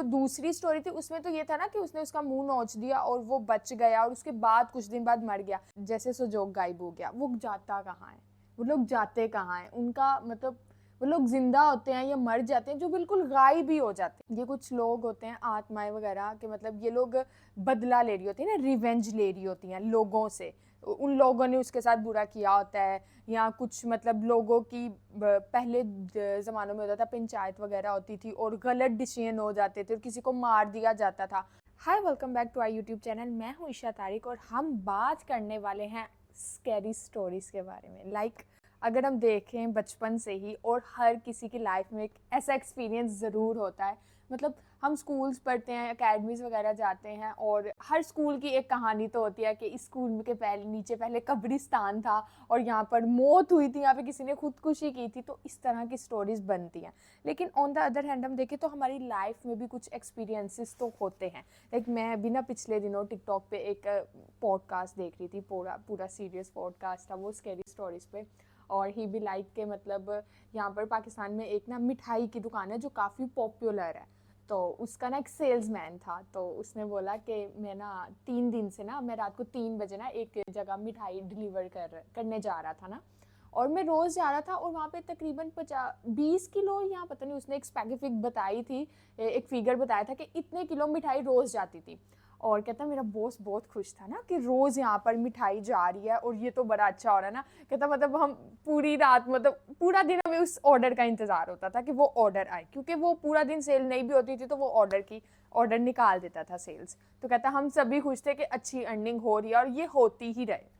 तो दूसरी स्टोरी थी उसमें तो ये था ना कि उसने उसका मुंह नोच दिया और वो बच गया और उसके बाद कुछ दिन बाद मर गया, जैसे सुजोग गायब हो गया। वो जाता कहाँ है, वो लोग जाते कहाँ हैं, उनका मतलब वो लोग जिंदा होते हैं या मर जाते हैं जो बिल्कुल गायब ही हो जाते हैं। ये कुछ लोग होते हैं आत्माएं वगैरह के, मतलब ये लोग बदला ले रही होती है ना, रिवेंज ले रही होती हैं लोगों से, उन लोगों ने उसके साथ बुरा किया होता है, या कुछ मतलब लोगों की पहले ज़मानों में होता था पंचायत वगैरह होती थी और गलत डिसीजन हो जाते थे और किसी को मार दिया जाता था। Hi, welcome back to our YouTube channel. मैं हूँ ईशा तारिक और हम बात करने वाले हैं स्कैरी स्टोरीज़ के बारे में। अगर हम देखें बचपन से ही, और हर किसी की लाइफ में एक ऐसा एक्सपीरियंस ज़रूर होता है। मतलब हम स्कूल्स पढ़ते हैं, एकेडमीज़ वगैरह जाते हैं और हर स्कूल की एक कहानी तो होती है कि इस स्कूल के नीचे पहले कब्रिस्तान था और यहाँ पर मौत हुई थी, यहाँ पे किसी ने खुदकुशी की थी। तो इस तरह की स्टोरीज़ बनती हैं। लेकिन ऑन द अदर हैंड हम देखें तो हमारी लाइफ में भी कुछ एक्सपीरियंसेस तो होते हैं। मैं अभी ना पिछले दिनों टिकटॉक पे एक पॉडकास्ट देख रही थी, पूरा सीरियस पॉडकास्ट था वो स्कैरी स्टोरीज़ पे। और ही भी लाइक के मतलब यहाँ पर पाकिस्तान में एक ना मिठाई की दुकान है जो काफ़ी पॉपुलर है। तो उसका ना एक सेल्समैन था, तो उसने बोला कि मैं ना 3 दिन से ना, मैं रात को 3 बजे ना एक जगह मिठाई डिलीवर करने जा रहा था ना, और मैं रोज़ जा रहा था और वहाँ पे तकरीबन 20 किलो, या पता नहीं उसने एक स्पेसिफिक बताई थी, एक फिगर बताया था कि इतने किलो मिठाई रोज़ जाती थी। और कहता मेरा बॉस बहुत खुश था ना कि रोज़ यहाँ पर मिठाई जा रही है और ये तो बड़ा अच्छा हो रहा है ना। कहता मतलब हम पूरी रात, मतलब पूरा दिन हमें उस ऑर्डर का इंतज़ार होता था कि वो ऑर्डर आए, क्योंकि वो पूरा दिन सेल नहीं भी होती थी तो वो ऑर्डर निकाल देता था सेल्स। तो कहता हम सभी खुश थे कि अच्छी अर्निंग हो रही है और ये होती ही रहे।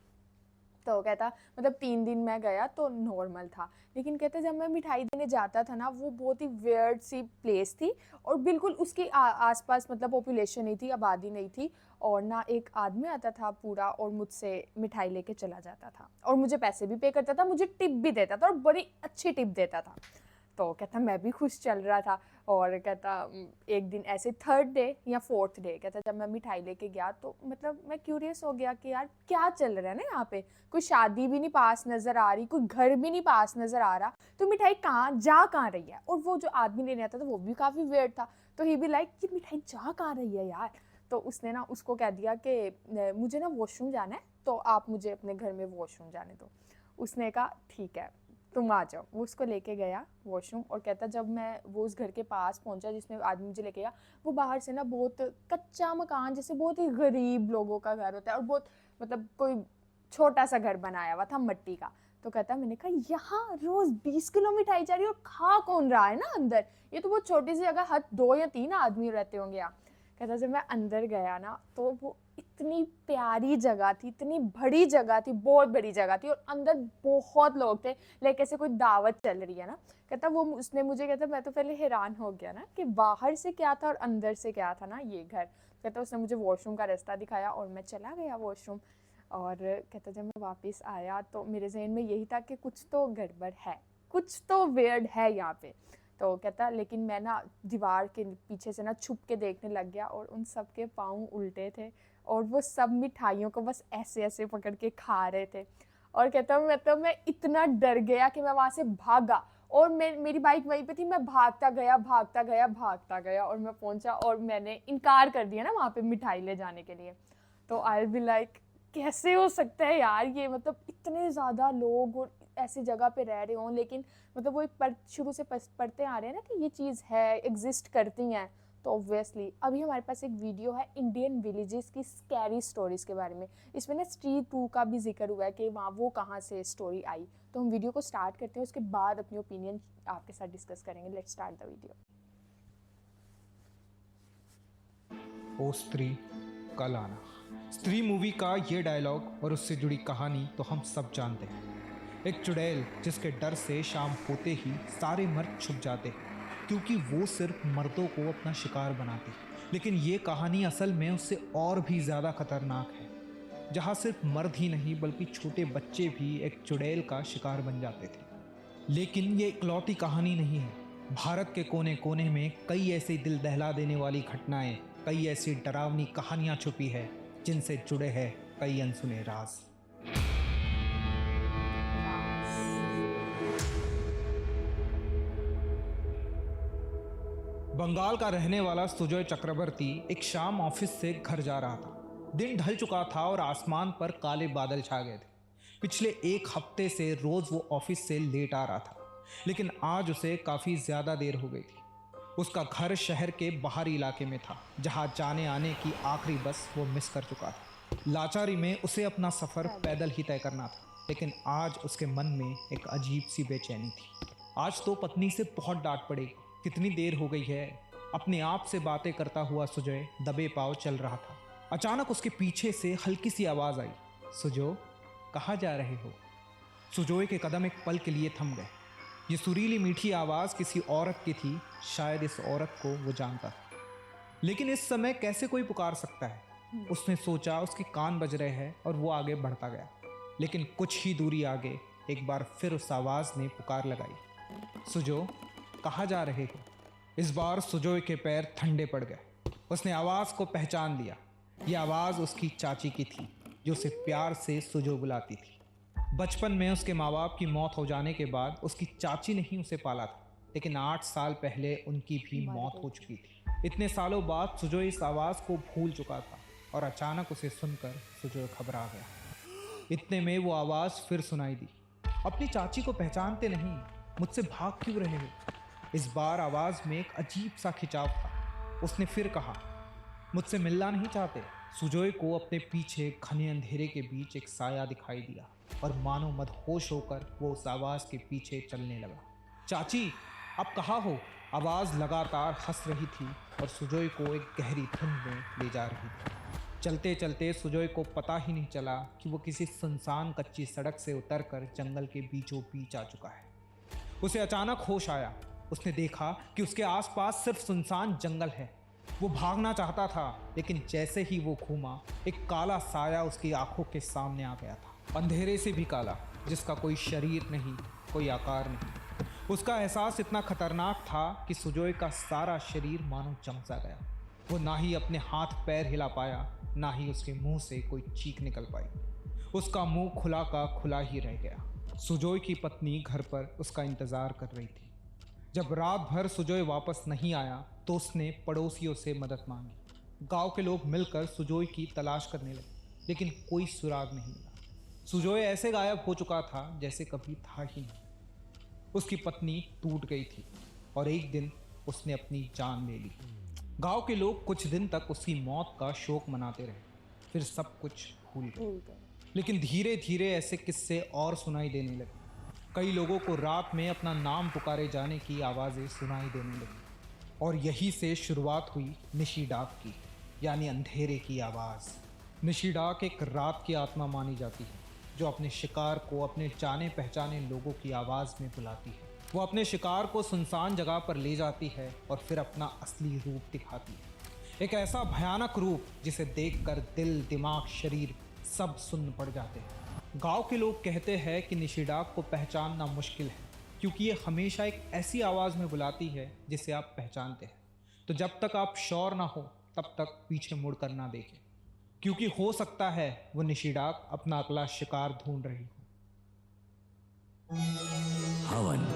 तो कहता मतलब 3 दिन मैं गया तो नॉर्मल था, लेकिन कहते जब मैं मिठाई देने जाता था ना, वो बहुत ही वियर्ड सी प्लेस थी और बिल्कुल उसके आसपास मतलब पॉपुलेशन नहीं थी, आबादी नहीं थी, और ना एक आदमी आता था पूरा और मुझसे मिठाई लेके चला जाता था और मुझे पैसे भी पे करता था, मुझे टिप भी देता था और बड़ी अच्छी टिप देता था। तो कहता मैं भी खुश चल रहा था। और कहता एक दिन ऐसे 3rd डे या 4th डे, कहता जब मैं मिठाई लेके गया तो मतलब मैं क्यूरियस हो गया कि यार क्या चल रहा है ना यहाँ पे, कोई शादी भी नहीं पास नज़र आ रही, कोई घर भी नहीं पास नज़र आ रहा, तो मिठाई कहाँ रही है। और वो जो आदमी लेने आता था वो भी काफ़ी वेird था। तो ही भी लाइक कि मिठाई जा कहाँ रही है यार। तो उसने ना उसको कह दिया कि मुझे ना वॉशरूम जाना है, तो आप मुझे अपने घर में वॉशरूम जाने दो। उसने कहा ठीक है तुम आ जाओ। वो उसको लेके गया वॉशरूम, और कहता जब मैं वो उस घर के पास पहुंचा जिसमें आदमी मुझे लेके गया, वो बाहर से ना बहुत कच्चा मकान, जैसे बहुत ही गरीब लोगों का घर होता है, और बहुत मतलब कोई छोटा सा घर बनाया हुआ था मिट्टी का। तो कहता मैंने कहा यहाँ रोज 20 किलो मिठाई जा रही है और खा कौन रहा है ना अंदर, ये तो बहुत छोटी सी जगह, हद 2 या 3 आदमी रहते होंगे यहाँ। कहता जब मैं अंदर गया ना तो वो इतनी प्यारी जगह थी, इतनी बड़ी जगह थी, बहुत बड़ी जगह थी, और अंदर बहुत लोग थे, लाइक ऐसे कोई दावत चल रही है ना। कहता वो उसने मुझे, कहता मैं तो पहले हैरान हो गया ना कि बाहर से क्या था और अंदर से क्या था ना ये घर। कहता उसने मुझे वॉशरूम का रास्ता दिखाया और मैं चला गया वॉशरूम। और कहता जब मैं वापस आया तो मेरे जहन में यही था कि कुछ तो गड़बड़ है, कुछ तो वियर्ड है यहाँ पे। तो कहता लेकिन मैं ना दीवार के पीछे से ना छुप के देखने लग गया और उन सब के पाँव उल्टे थे और वो सब मिठाइयों को बस ऐसे ऐसे पकड़ के खा रहे थे। और कहता मतलब मैं इतना डर गया कि मैं वहाँ से भागा, और मेरी बाइक वहीं पे थी, मैं भागता गया भागता गया भागता गया और मैं पहुंचा और मैंने इनकार कर दिया ना वहाँ पे मिठाई ले जाने के लिए। तो आई बी लाइक कैसे हो सकता है यार ये, मतलब इतने ज़्यादा लोग और ऐसी जगह पे रह रहे हों, लेकिन मतलब वो एक शुरू से पढ़ते आ रहे हैं ना कि ये चीज़ है, एग्जिस्ट करती हैं। तो ऑब्वियसली अभी हमारे पास एक वीडियो है इंडियन विलेजेस की स्कैरी स्टोरीज़ के बारे में। इसमें ना स्ट्रीट 2 का भी जिक्र हुआ है कि वहाँ वो कहाँ से स्टोरी आई। तो हम वीडियो को स्टार्ट करते हैं, उसके बाद अपनी ओपिनियन आपके साथ डिस्कस करेंगे। Let's start the video. ओ स्त्री कल आना। स्त्री मूवी का ये डायलॉग और उससे जुड़ी कहानी तो हम सब जानते हैं। एक चुड़ैल जिसके डर से शाम होते ही सारे मर्द छुप जाते हैं क्योंकि वो सिर्फ मर्दों को अपना शिकार बनाती है। लेकिन ये कहानी असल में उससे और भी ज़्यादा खतरनाक है, जहाँ सिर्फ मर्द ही नहीं बल्कि छोटे बच्चे भी एक चुड़ैल का शिकार बन जाते थे। लेकिन ये इकलौती कहानी नहीं है। भारत के कोने कोने में कई ऐसी दिल दहला देने वाली घटनाएं, कई ऐसी डरावनी कहानियां छुपी है जिनसे जुड़े हैं कई अनसुने राज। बंगाल का रहने वाला सुजय चक्रवर्ती एक शाम ऑफिस से घर जा रहा था। दिन ढल चुका था और आसमान पर काले बादल छा गए थे। पिछले एक हफ्ते से रोज वो ऑफिस से लेट आ रहा था, लेकिन आज उसे काफी ज्यादा देर हो गई थी। उसका घर शहर के बाहरी इलाके में था, जहां जाने आने की आखिरी बस वो मिस कर चुका था। लाचारी में उसे अपना सफर पैदल ही तय करना था, लेकिन आज उसके मन में एक अजीब सी बेचैनी थी। आज तो पत्नी से बहुत डांट पड़ेगी, कितनी देर हो गई है। अपने आप से बातें करता हुआ सुजय दबे पांव चल रहा था। अचानक उसके पीछे से हल्की सी आवाज आई, सुजो, कहाँ जा रहे हो? सुजोय के कदम एक पल के लिए थम गए। ये सुरीली मीठी आवाज किसी औरत की थी। शायद इस औरत को वो जानता था, लेकिन इस समय कैसे कोई पुकार सकता है? उसने सोचा उसके कान बज रहे हैं और वो आगे बढ़ता गया। लेकिन कुछ ही दूरी आगे एक बार फिर उस आवाज ने पुकार लगाई, सुजो, कहाँ जा रहे हो? इस बार सुजोय के पैर ठंडे पड़ गए। उसने आवाज को पहचान लिया। यह आवाज उसकी चाची की थी, जो उसे प्यार से सुजो बुलाती थी। बचपन में उसके माँ बाप की मौत हो जाने के बाद उसकी चाची ने ही उसे पाला था, लेकिन 8 साल पहले उनकी भी मौत हो चुकी थी। इतने सालों बाद सुजो इस आवाज को भूल चुका था और अचानक उसे सुनकर सुजो घबरा गया। इतने में वो आवाज फिर सुनाई दी, अपनी चाची को पहचानते नहीं? मुझसे भाग क्यों रहे हो? इस बार आवाज में एक अजीब सा खिंचाव था। उसने फिर कहा, मुझसे मिलना नहीं चाहते? सुजोय को अपने पीछे घने अंधेरे के बीच एक साया दिखाई दिया और मानो मदहोश होकर वो उस आवाज के पीछे चलने लगा। चाची, आप कहाँ हो? आवाज लगातार हंस रही थी और सुजोय को एक गहरी धुंध में ले जा रही थी। चलते चलते सुजोय को पता ही नहीं चला कि वो किसी सुनसान कच्ची सड़क से उतरकर जंगल के बीचों बीच आ चुका है। उसे अचानक होश आया। उसने देखा कि उसके आसपास सिर्फ सुनसान जंगल है। वो भागना चाहता था, लेकिन जैसे ही वो घूमा, एक काला साया उसकी आंखों के सामने आ गया था। अंधेरे से भी काला, जिसका कोई शरीर नहीं, कोई आकार नहीं। उसका एहसास इतना खतरनाक था कि सुजोय का सारा शरीर मानो जम सा गया। वो ना ही अपने हाथ पैर हिला पाया, ना ही उसके मुंह से कोई चीख निकल पाई। उसका मुंह खुला का खुला ही रह गया। सुजोय की पत्नी घर पर उसका इंतजार कर रही थी। जब रात भर सुजोय वापस नहीं आया तो उसने पड़ोसियों से मदद मांगी। गांव के लोग मिलकर सुजोय की तलाश करने लगे, लेकिन कोई सुराग नहीं मिला। सुजोय ऐसे गायब हो चुका था जैसे कभी था ही नहीं। उसकी पत्नी टूट गई थी और एक दिन उसने अपनी जान ले ली। गांव के लोग कुछ दिन तक उसकी मौत का शोक मनाते रहे, फिर सब कुछ भूल गए। लेकिन धीरे धीरे ऐसे किस्से और सुनाई देने लगे। कई लोगों को रात में अपना नाम पुकारे जाने की आवाज़ें सुनाई देने लगी और यही से शुरुआत हुई निशी डाक की, यानी अंधेरे की आवाज़। निशी डाक एक रात की आत्मा मानी जाती है, जो अपने शिकार को अपने जाने पहचाने लोगों की आवाज़ में बुलाती है। वो अपने शिकार को सुनसान जगह पर ले जाती है और फिर अपना असली रूप दिखाती है। एक ऐसा भयानक रूप जिसे देखकर दिल, दिमाग, शरीर सब सुन्न पड़ जाते हैं। गांव के लोग कहते हैं कि निशी डाक को पहचानना मुश्किल है, क्योंकि ये हमेशा एक ऐसी आवाज़ में बुलाती है जिसे आप पहचानते हैं। तो जब तक आप श्योर ना हो तब तक पीछे मुड़कर ना देखें, क्योंकि हो सकता है वो निशी डाक अपना अगला शिकार ढूंढ रही हो। हवन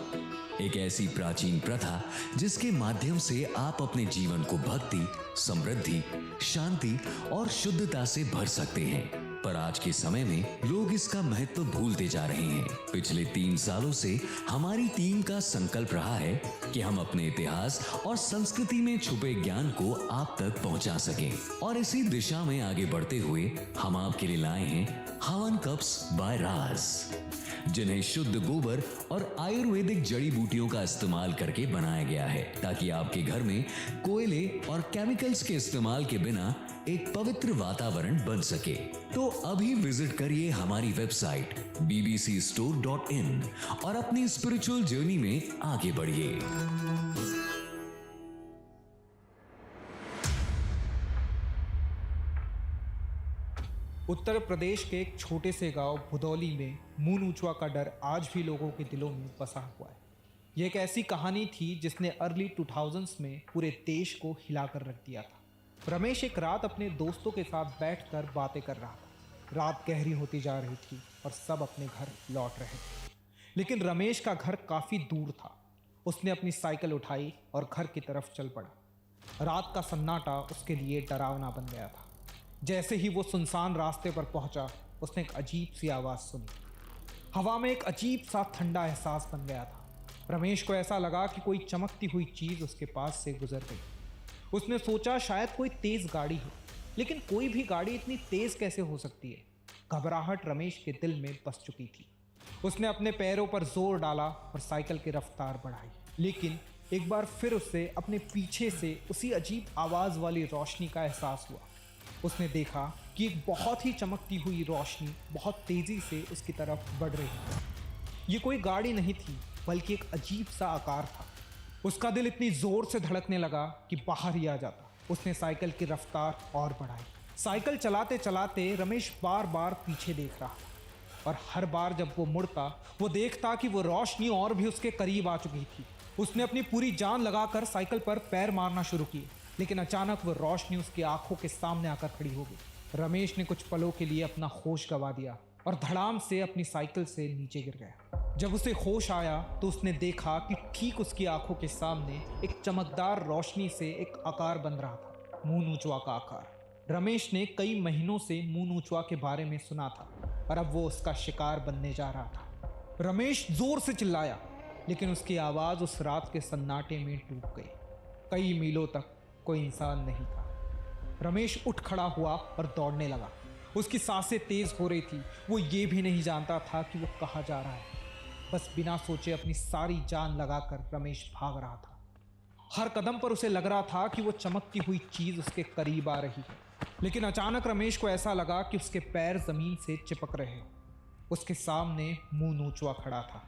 एक ऐसी प्राचीन प्रथा जिसके माध्यम से आप अपने जीवन को भक्ति, समृद्धि, शांति और शुद्धता से भर सकते हैं। पर आज के समय में लोग इसका महत्व भूलते जा रहे हैं। पिछले 3 सालों से हमारी टीम का संकल्प रहा है कि हम अपने इतिहास और संस्कृति में छुपे ज्ञान को आप तक पहुंचा सकें, और इसी दिशा में आगे बढ़ते हुए हम आपके लिए लाए हैं हवन कप्स बाय राज, जिन्हें शुद्ध गोबर और आयुर्वेदिक जड़ी बूटियों का इस्तेमाल करके बनाया गया है, ताकि आपके घर में कोयले और केमिकल्स के इस्तेमाल के बिना एक पवित्र वातावरण बन सके। तो अभी विजिट करिए हमारी वेबसाइट bbcstore.in और अपनी स्पिरिचुअल जर्नी में आगे बढ़िए। उत्तर प्रदेश के एक छोटे से गांव भुदौली में मून-ऊंचवा का डर आज भी लोगों के दिलों में बसा हुआ है। यह एक ऐसी कहानी थी जिसने अर्ली 2000s में पूरे देश को हिलाकर रख दिया था। रमेश एक रात अपने दोस्तों के साथ बैठकर बातें कर रहा था। रात गहरी होती जा रही थी और सब अपने घर लौट रहे थे, लेकिन रमेश का घर काफ़ी दूर था उसने अपनी साइकिल उठाई और घर की तरफ चल पड़ा। रात का सन्नाटा उसके लिए डरावना बन गया था। जैसे ही वो सुनसान रास्ते पर पहुंचा, उसने एक अजीब सी आवाज़ सुनी। हवा में एक अजीब सा ठंडा एहसास बन गया था। रमेश को ऐसा लगा कि कोई चमकती हुई चीज़ उसके पास से गुजर गई। उसने सोचा शायद कोई तेज़ गाड़ी हो, लेकिन कोई भी गाड़ी इतनी तेज़ कैसे हो सकती है। घबराहट रमेश के दिल में बस चुकी थी। उसने अपने पैरों पर जोर डाला और साइकिल की रफ्तार बढ़ाई, लेकिन एक बार फिर उसे अपने पीछे से उसी अजीब आवाज़ वाली रोशनी का एहसास हुआ। उसने देखा कि एक बहुत ही चमकती हुई रोशनी बहुत तेज़ी से उसकी तरफ बढ़ रही थी। ये कोई गाड़ी नहीं थी, बल्कि एक अजीब सा आकार था। उसका दिल इतनी ज़ोर से धड़कने लगा कि बाहर ही आ जाता। उसने साइकिल की रफ्तार और बढ़ाई। साइकिल चलाते चलाते रमेश बार बार पीछे देख रहा था, और हर बार जब वो मुड़ता, वो देखता कि वो रोशनी और भी उसके करीब आ चुकी थी। उसने अपनी पूरी जान लगाकर साइकिल पर पैर मारना शुरू किए, लेकिन अचानक वो रोशनी उसकी आंखों के सामने आकर खड़ी हो गई। रमेश ने कुछ पलों के लिए अपना होश गंवा दिया और धड़ाम से अपनी साइकिल से नीचे गिर गया। जब उसे होश आया तो उसने देखा कि ठीक उसकी आंखों के सामने एक चमकदार रोशनी से एक आकार बन रहा था, मून ऊंचवा का आकार। रमेश ने कई महीनों से मून ऊंचवा के बारे में सुना था और अब वो उसका शिकार बनने जा रहा था। रमेश जोर से चिल्लाया, लेकिन उसकी आवाज़ उस रात के सन्नाटे में डूब गई। कई मीलों तक कोई इंसान नहीं था। रमेश उठ खड़ा हुआ और दौड़ने लगा। उसकी सांसें तेज हो रही थी। वो ये भी नहीं जानता था कि वो कहाँ जा रहा है। बस बिना सोचे अपनी सारी जान लगाकर रमेश भाग रहा था। हर कदम पर उसे लग रहा था कि वो चमकती हुई चीज़ उसके करीब आ रही है, लेकिन अचानक रमेश को ऐसा लगा कि उसके पैर जमीन से चिपक रहे। उसके सामने मुंह नोचवा खड़ा था।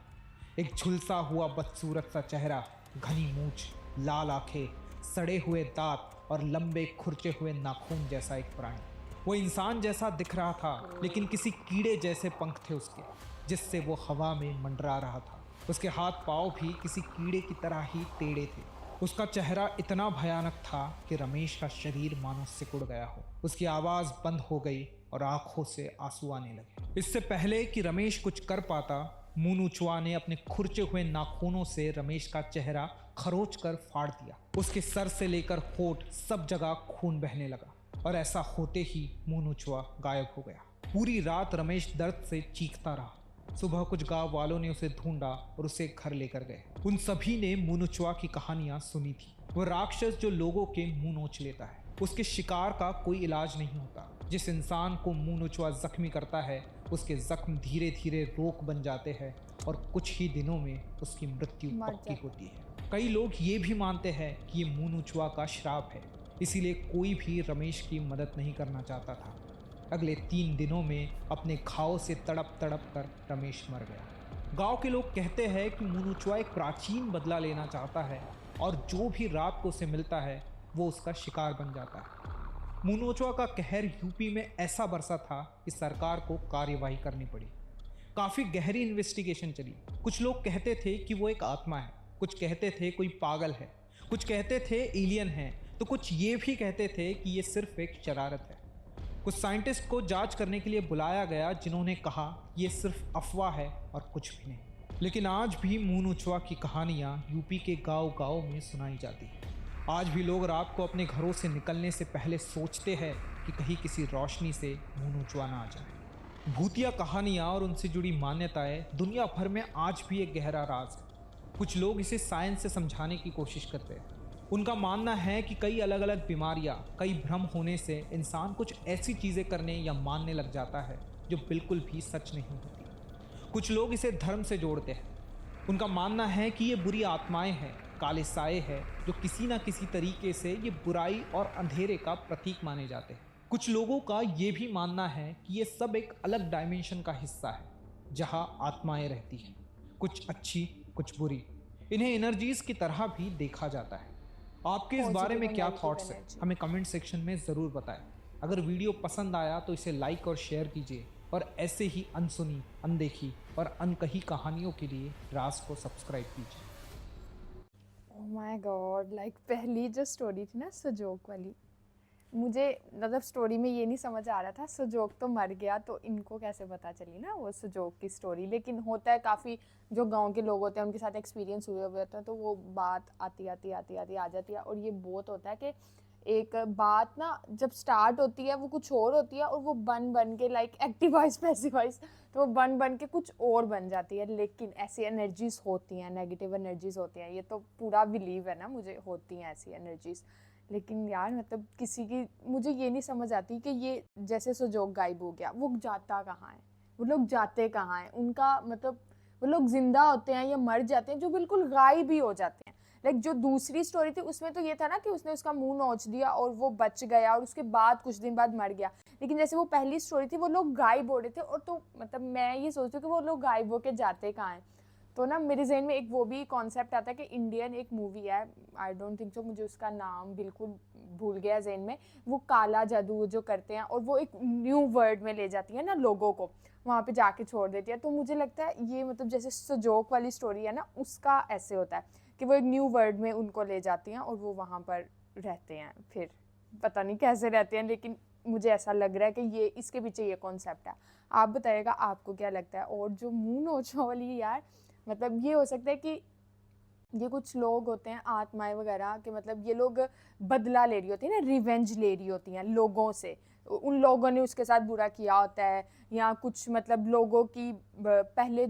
एक झुलसा हुआ बदसूरत सा चेहरा, घनी मूंछ, लाल आंखें, सड़े हुए दांत और लंबे खुरचे हुए नाखून जैसा एक प्राणी। वो इंसान जैसा दिख रहा था, लेकिन किसी कीड़े जैसे पंख थे उसके, जिससे वो हवा में मंडरा रहा था। उसके हाथ पांव भी किसी कीड़े की तरह ही टेढ़े थे। उसका चेहरा इतना भयानक था कि रमेश का शरीर मानो सिकुड़ गया हो। उसकी आवाज़ बंद हो गई और आंखों से आंसू आने लगे। इससे पहले कि रमेश कुछ कर पाता, मून ऊंचवा ने अपने खुरचे हुए नाखूनों से रमेश का चेहरा खरोच कर फाड़ दिया। उसके सर से लेकर होठ सब जगह खून बहने लगा, और ऐसा होते ही मून ऊंचवा गायब हो गया। पूरी रात रमेश दर्द से चीखता रहा। सुबह कुछ गांव वालों ने उसे ढूंढा और उसे घर लेकर गए। उन सभी ने मून ऊंचवा की कहानियां सुनी थी। वो राक्षस जो लोगों के मुंह नोच लेता है। उसके शिकार का कोई इलाज नहीं होता। जिस इंसान को मून ऊंचवा जख्मी करता है, उसके जख्म धीरे धीरे रोग बन जाते हैं और कुछ ही दिनों में उसकी मृत्यु पक्की होती है। कई लोग ये भी मानते हैं कि ये मून ऊंचवा का श्राप है, इसीलिए कोई भी रमेश की मदद नहीं करना चाहता था। अगले 3 दिनों में अपने घाव से तड़प तड़प कर रमेश मर गया। गांव के लोग कहते हैं कि मून ऊंचवा एक प्राचीन बदला लेना चाहता है, और जो भी रात को उसे मिलता है वो उसका शिकार बन जाता है। मून ऊंचवा का कहर यूपी में ऐसा बरसा था कि सरकार को कार्यवाही करनी पड़ी। काफ़ी गहरी इन्वेस्टिगेशन चली। कुछ लोग कहते थे कि वो एक आत्मा है, कुछ कहते थे कोई पागल है, कुछ कहते थे एलियन है, तो कुछ ये भी कहते थे कि ये सिर्फ एक शरारत है। कुछ साइंटिस्ट को जांच करने के लिए बुलाया गया, जिन्होंने कहा ये सिर्फ अफवाह है और कुछ भी नहीं। लेकिन आज भी मून ऊंचवा की कहानियाँ यूपी के गांव-गांव में सुनाई जाती हैं। आज भी लोग रात को अपने घरों से निकलने से पहले सोचते हैं कि कहीं किसी रोशनी से मून ऊंचवा ना आ जाए। भूतिया कहानियाँ और उनसे जुड़ी मान्यताएं दुनिया भर में आज भी एक गहरा राज है। कुछ लोग इसे साइंस से समझाने की कोशिश करते हैं। उनका मानना है कि कई अलग अलग बीमारियां, कई भ्रम होने से इंसान कुछ ऐसी चीज़ें करने या मानने लग जाता है जो बिल्कुल भी सच नहीं होती। कुछ लोग इसे धर्म से जोड़ते हैं। उनका मानना है कि ये बुरी आत्माएं हैं, काले साए हैं, जो किसी ना किसी तरीके से ये बुराई और अंधेरे का प्रतीक माने जाते हैं। कुछ लोगों का ये भी मानना है कि ये सब एक अलग डायमेंशन का हिस्सा है, जहाँ आत्माएं रहती हैं, कुछ अच्छी कुछ बुरी। इन्हें एनर्जीज की तरह भी देखा जाता है। आपके इस बारे में क्या थॉट्स हैं, हमें कमेंट सेक्शन में ज़रूर बताएं। अगर वीडियो पसंद आया तो इसे लाइक और शेयर कीजिए, और ऐसे ही अनसुनी, अनदेखी और अनकही कहानियों के लिए राज को सब्सक्राइब कीजिए। ओह माय गॉड, लाइक पहली जो स्टोरी थी ना सुजोग वाली, मुझे मतलब स्टोरी में ये नहीं समझ आ रहा था, सुजोग तो मर गया तो इनको कैसे पता चली ना वो सुजोग की स्टोरी। लेकिन होता है काफ़ी, जो गांव के लोग होते हैं उनके साथ एक्सपीरियंस हुए हुए होते हैं, तो वो बात आती आती आती आती आ जाती है। और ये बहुत होता है कि एक बात ना जब स्टार्ट होती है वो कुछ और होती है, और वो बन बन के लाइक एक्टिवाइज पैसिवाइज, तो वो बन बन के कुछ और बन जाती है। लेकिन ऐसी एनर्जीज होती हैं, नेगेटिव एनर्जीज होती हैं, ये तो पूरा बिलीव है ना मुझे, होती हैं ऐसी एनर्जीज। लेकिन यार मतलब किसी की मुझे ये नहीं समझ आती कि ये जैसे सुजोग गायब हो गया, वो जाता कहाँ है, वो लोग जाते कहाँ हैं, उनका मतलब वो लोग जिंदा होते हैं या मर जाते हैं, जो बिल्कुल गायब ही हो जाते हैं। लाइक जो दूसरी स्टोरी थी उसमें तो ये था ना कि उसने उसका मुंह नोच दिया और वो बच गया, और उसके बाद कुछ दिन बाद मर गया। लेकिन जैसे वो पहली स्टोरी थी वो लोग गायब हो रहे थे, और तो मतलब मैं ये सोचती हूँ कि वो लोग गायब होके जाते कहाँ हैं। तो ना मेरे जहन में एक वो भी कॉन्सेप्ट आता है कि इंडियन एक मूवी है, आई डोंट थिंक सो, मुझे उसका नाम बिल्कुल भूल गया जहन में। वो काला जादू जो करते हैं और वो एक न्यू वर्ल्ड में ले जाती है ना लोगों को, वहाँ पे जाके छोड़ देती है। तो मुझे लगता है ये मतलब जैसे सुजोक वाली स्टोरी है ना, उसका ऐसे होता है कि वो एक न्यू वर्ल्ड में उनको ले जाती हैं और वो वहाँ पर रहते हैं। फिर पता नहीं कैसे रहते हैं, लेकिन मुझे ऐसा लग रहा है कि ये इसके पीछे ये कॉन्सेप्ट है। आप बताइएगा आपको क्या लगता है। और जो मुंह नोचने वाली यार, मतलब ये हो सकता है कि ये कुछ लोग होते हैं आत्माएं वगैरह के, मतलब ये लोग बदला ले रही होती है ना, रिवेंज ले रही होती हैं लोगों से। उन लोगों ने उसके साथ बुरा किया होता है, या कुछ मतलब लोगों की पहले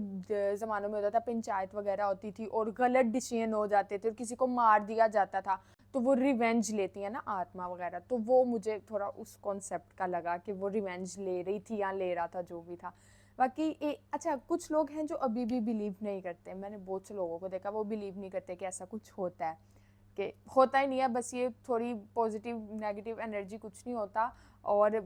ज़मानों में होता था पंचायत वगैरह होती थी और गलत डिसीजन हो जाते थे और किसी को मार दिया जाता था, तो वो रिवेंज लेती है ना आत्मा वगैरह। तो वो मुझे थोड़ा उस कॉन्सेप्ट का लगा कि वो रिवेंज ले रही थी या ले रहा था, जो भी था। बाकी अच्छा कुछ लोग हैं जो अभी भी बिलीव नहीं करते। मैंने बहुत से लोगों को देखा वो बिलीव नहीं करते कि ऐसा कुछ होता है, कि होता ही नहीं है, बस ये थोड़ी पॉजिटिव नेगेटिव एनर्जी, कुछ नहीं होता। और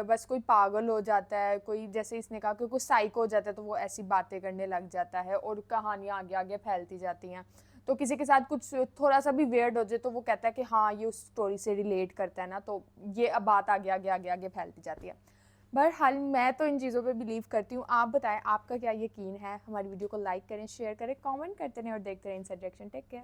बस कोई पागल हो जाता है, कोई जैसे इसने कहा कि कोई साइको हो जाता है तो वो ऐसी बातें करने लग जाता है और कहानियाँ आगे आगे फैलती जाती हैं। तो किसी के साथ कुछ थोड़ा सा भी वेयर्ड हो जाए तो वो कहता है कि हाँ ये उस स्टोरी से रिलेट करता है ना, तो ये अब बात आगे आगे आगे आगे फैलती जाती है। बहरहाल मैं तो इन चीज़ों पे बिलीव करती हूँ। आप बताएं आपका क्या यकीन है। हमारी वीडियो को लाइक करें, शेयर करें, कमेंट करते रहें और देखते रहें इनसाइड डायरेक्शन। Take care.